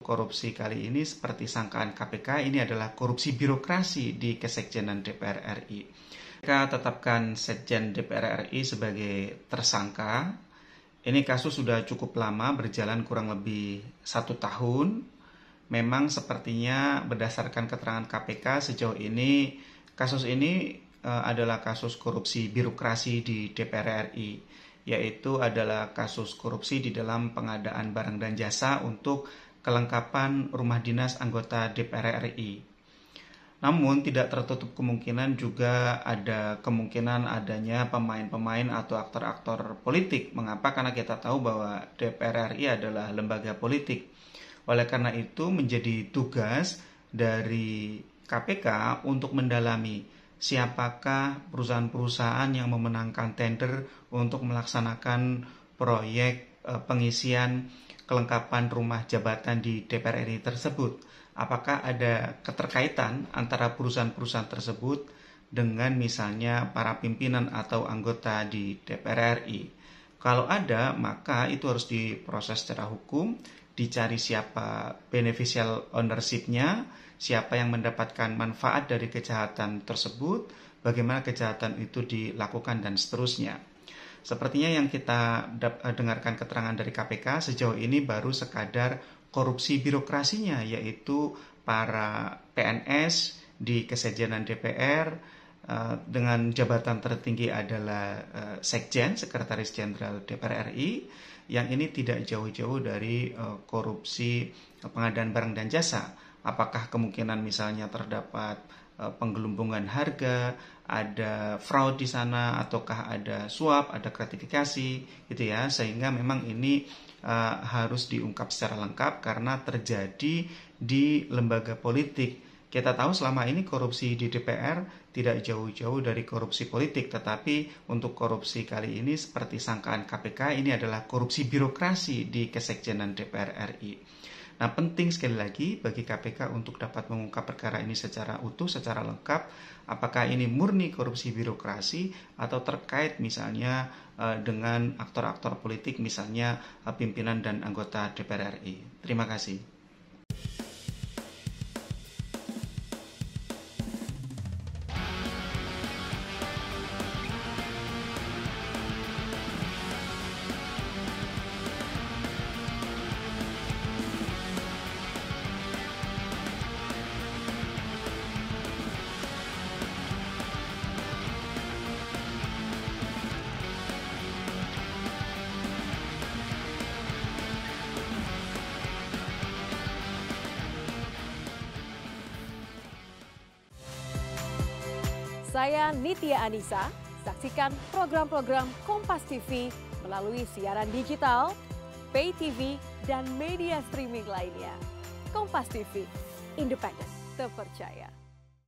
korupsi kali ini seperti sangkaan KPK, ini adalah korupsi birokrasi di Kesekjenan DPR RI. KPK tetapkan Sekjen DPR RI sebagai tersangka. Ini kasus sudah cukup lama, berjalan kurang lebih 1 tahun. Memang sepertinya berdasarkan keterangan KPK sejauh ini, kasus ini adalah kasus korupsi birokrasi di DPR RI, yaitu adalah kasus korupsi di dalam pengadaan barang dan jasa untuk kelengkapan rumah dinas anggota DPR RI. Namun tidak tertutup kemungkinan juga ada kemungkinan adanya pemain-pemain atau aktor-aktor politik. Mengapa? Karena kita tahu bahwa DPR RI adalah lembaga politik. Oleh karena itu menjadi tugas dari KPK untuk mendalami siapakah perusahaan-perusahaan yang memenangkan tender untuk melaksanakan proyek pengisian kelengkapan rumah jabatan di DPR RI tersebut. Apakah ada keterkaitan antara perusahaan-perusahaan tersebut dengan misalnya para pimpinan atau anggota di DPR RI? Kalau ada, maka itu harus diproses secara hukum, dicari siapa beneficial ownership-nya, siapa yang mendapatkan manfaat dari kejahatan tersebut, bagaimana kejahatan itu dilakukan, dan seterusnya. Sepertinya yang kita dengarkan keterangan dari KPK sejauh ini baru sekadar korupsi birokrasinya, yaitu para PNS di Kesekjenan DPR dengan jabatan tertinggi adalah Sekjen, Sekretaris Jenderal DPR RI, yang ini tidak jauh-jauh dari korupsi pengadaan barang dan jasa. Apakah kemungkinan misalnya terdapat penggelembungan harga, ada fraud di sana, ataukah ada suap, ada gratifikasi, gitu ya, sehingga memang ini harus diungkap secara lengkap karena terjadi di lembaga politik. Kita tahu selama ini korupsi di DPR tidak jauh-jauh dari korupsi politik, tetapi untuk korupsi kali ini seperti sangkaan KPK, ini adalah korupsi birokrasi di Kesekjenan DPR RI. Nah, penting sekali lagi bagi KPK untuk dapat mengungkap perkara ini secara utuh, secara lengkap, apakah ini murni korupsi birokrasi atau terkait misalnya dengan aktor-aktor politik, misalnya pimpinan dan anggota DPR RI. Terima kasih. Saya Nitya Anissa, saksikan program-program Kompas TV melalui siaran digital, pay TV, dan media streaming lainnya. Kompas TV, independen, terpercaya.